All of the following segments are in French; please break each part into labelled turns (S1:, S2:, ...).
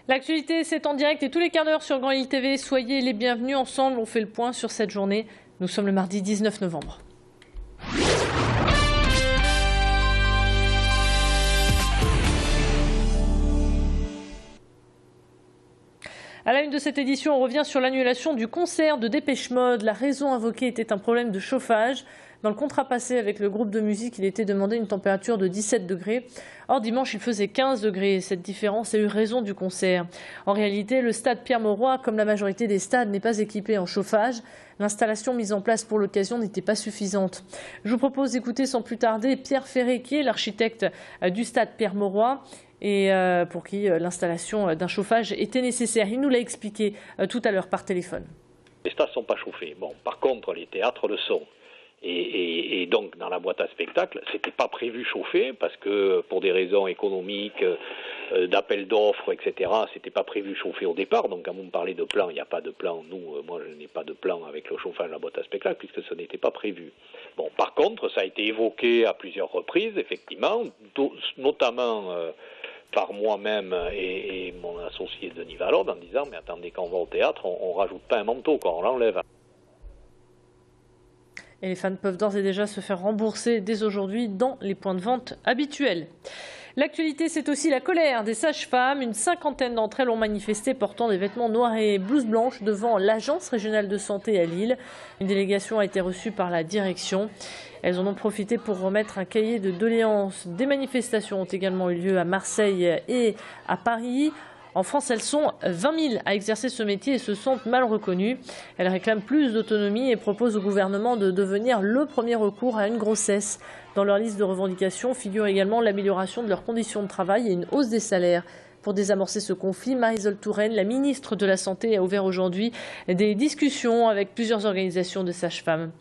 S1: L'actualité, c'est en direct et tous les quarts d'heure sur Grand Île TV. Soyez les bienvenus ensemble. On fait le point sur cette journée. Nous sommes le mardi 19 novembre. À la une de cette édition, on revient sur l'annulation du concert de Dépêche Mode. La raison invoquée était un problème de chauffage. Dans le contrat passé avec le groupe de musique, il était demandé une température de 17 degrés. Or, dimanche, il faisait 15 degrés. Cette différence a eu raison du concert. En réalité, le stade Pierre-Mauroy, comme la majorité des stades, n'est pas équipé en chauffage. L'installation mise en place pour l'occasion n'était pas suffisante. Je vous propose d'écouter sans plus tarder Pierre Ferré, qui est l'architecte du stade Pierre-Mauroy, et pour qui l'installation d'un chauffage était nécessaire. Il nous l'a expliqué tout à l'heure par téléphone.
S2: Les stades ne sont pas chauffés. Bon, par contre, les théâtres le sont. Et donc, dans la boîte à spectacle, c'était pas prévu chauffer parce que pour des raisons économiques, d'appel d'offres, etc., c'était pas prévu chauffer au départ. Donc, quand vous me parlez de plan, il n'y a pas de plan. Nous, moi, je n'ai pas de plan avec le chauffage de la boîte à spectacle puisque ce n'était pas prévu. Bon, par contre, ça a été évoqué à plusieurs reprises, effectivement, notamment par moi-même et mon associé Denis Valorde en disant « Mais attendez, quand on va au théâtre, on rajoute pas un manteau, quoi, on l'enlève ».
S1: Et les fans peuvent d'ores et déjà se faire rembourser dès aujourd'hui dans les points de vente habituels. L'actualité, c'est aussi la colère des sages-femmes. Une cinquantaine d'entre elles ont manifesté portant des vêtements noirs et blouses blanches devant l'Agence régionale de santé à Lille. Une délégation a été reçue par la direction. Elles en ont profité pour remettre un cahier de doléances. Des manifestations ont également eu lieu à Marseille et à Paris. En France, elles sont 20 000 à exercer ce métier et se sentent mal reconnues. Elles réclament plus d'autonomie et proposent au gouvernement de devenir le premier recours à une grossesse. Dans leur liste de revendications figure également l'amélioration de leurs conditions de travail et une hausse des salaires. Pour désamorcer ce conflit, Marisol Touraine, la ministre de la Santé, a ouvert aujourd'hui des discussions avec plusieurs organisations de sages-femmes.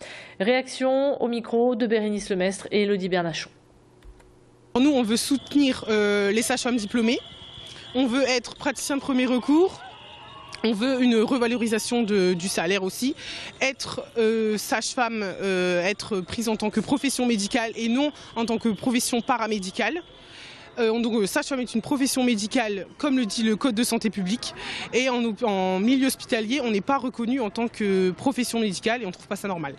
S1: Réaction au micro de Bérénice Lemestre et Elodie Bernachon.
S3: Nous, on veut soutenir les sages-femmes diplômées. On veut être praticien de premier recours, on veut une revalorisation du salaire aussi, être sage-femme, être prise en tant que profession médicale et non en tant que profession paramédicale. Donc sage-femme est une profession médicale, comme le dit le Code de santé publique, et en milieu hospitalier, on n'est pas reconnu en tant que profession médicale et on ne trouve pas ça normal.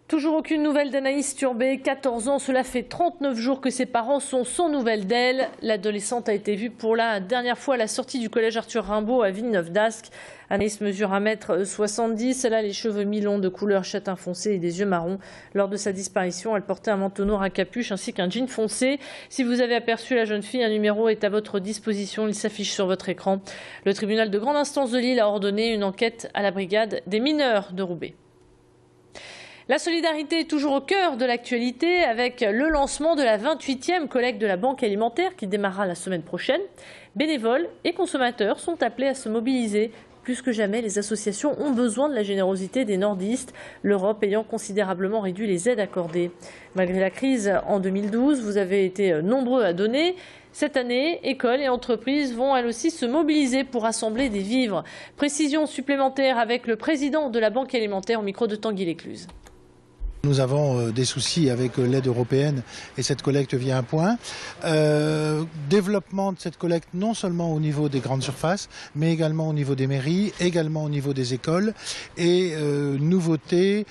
S1: Toujours aucune nouvelle d'Anaïs Turbet, 14 ans, cela fait 39 jours que ses parents sont sans nouvelles d'elle. L'adolescente a été vue pour la dernière fois à la sortie du collège Arthur Rimbaud à Villeneuve-d'Ascq. Anaïs mesure 1,70 m, elle a les cheveux mi-longs de couleur châtain foncé et des yeux marrons. Lors de sa disparition, elle portait un manteau noir à capuche ainsi qu'un jean foncé. Si vous avez aperçu la jeune fille, un numéro est à votre disposition, il s'affiche sur votre écran. Le tribunal de grande instance de Lille a ordonné une enquête à la brigade des mineurs de Roubaix. La solidarité est toujours au cœur de l'actualité avec le lancement de la 28e collecte de la Banque alimentaire qui démarrera la semaine prochaine. Bénévoles et consommateurs sont appelés à se mobiliser. Plus que jamais, les associations ont besoin de la générosité des nordistes, l'Europe ayant considérablement réduit les aides accordées. Malgré la crise en 2012, vous avez été nombreux à donner. Cette année, écoles et entreprises vont elles aussi se mobiliser pour rassembler des vivres. Précision supplémentaire avec le président de la Banque alimentaire au micro de Tanguy Lécluse.
S4: Nous avons des soucis avec l'aide européenne et cette collecte vient à point. Développement de cette collecte non seulement au niveau des grandes surfaces, mais également au niveau des mairies, également au niveau des écoles. Et nouveauté,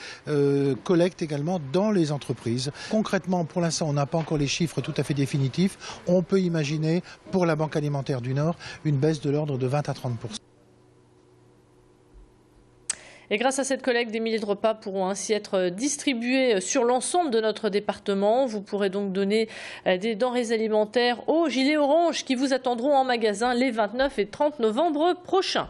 S4: collecte également dans les entreprises. Concrètement, pour l'instant, on n'a pas encore les chiffres tout à fait définitifs. On peut imaginer, pour la Banque alimentaire du Nord, une baisse de l'ordre de 20 à 30%.
S1: Et grâce à cette collecte, des milliers de repas pourront ainsi être distribués sur l'ensemble de notre département. Vous pourrez donc donner des denrées alimentaires aux gilets orange qui vous attendront en magasin les 29 et 30 novembre prochains.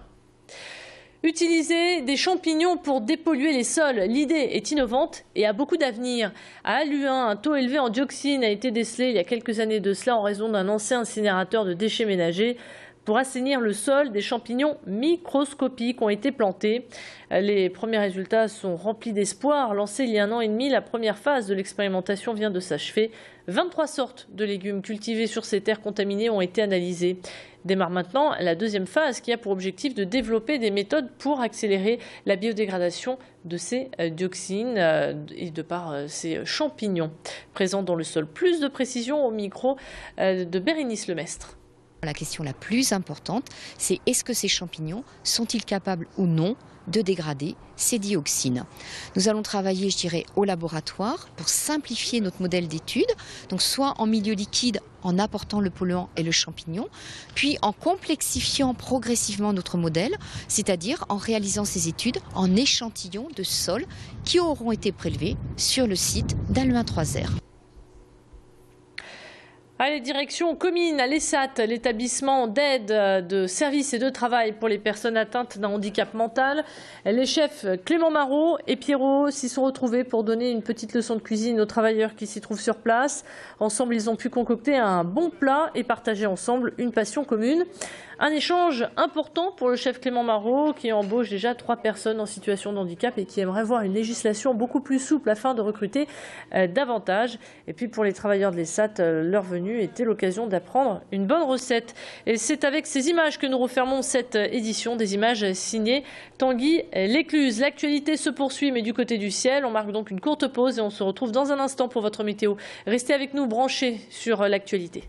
S1: Utiliser des champignons pour dépolluer les sols. L'idée est innovante et a beaucoup d'avenir. À Halluin, un taux élevé en dioxine a été décelé il y a quelques années de cela en raison d'un ancien incinérateur de déchets ménagers. Pour assainir le sol, des champignons microscopiques ont été plantés. Les premiers résultats sont remplis d'espoir. Lancée il y a 1 an et demi, la première phase de l'expérimentation vient de s'achever. 23 sortes de légumes cultivés sur ces terres contaminées ont été analysées. Démarre maintenant la deuxième phase qui a pour objectif de développer des méthodes pour accélérer la biodégradation de ces dioxines et de par ces champignons présents dans le sol. Plus de précision au micro de Bérénice Lemestre.
S5: La question la plus importante, c'est est-ce que ces champignons sont-ils capables ou non de dégrader ces dioxines. Nous allons travailler, je dirais, au laboratoire pour simplifier notre modèle d'étude, donc soit en milieu liquide en apportant le polluant et le champignon, puis en complexifiant progressivement notre modèle, c'est-à-dire en réalisant ces études en échantillons de sol qui auront été prélevés sur le site d'Halluin-3R.
S1: Allez, direction Comines, à l'ESAT, l'établissement d'aide, de services et de travail pour les personnes atteintes d'un handicap mental. Les chefs Clément Marot et Pierrot s'y sont retrouvés pour donner une petite leçon de cuisine aux travailleurs qui s'y trouvent sur place. Ensemble, ils ont pu concocter un bon plat et partager ensemble une passion commune. Un échange important pour le chef Clément Marot qui embauche déjà 3 personnes en situation de handicap et qui aimerait voir une législation beaucoup plus souple afin de recruter davantage. Et puis pour les travailleurs de l'ESAT, leur venue était l'occasion d'apprendre une bonne recette. Et c'est avec ces images que nous refermons cette édition, des images signées Tanguy Lécluse. L'actualité se poursuit mais du côté du ciel. On marque donc une courte pause et on se retrouve dans un instant pour votre météo. Restez avec nous branchés sur l'actualité.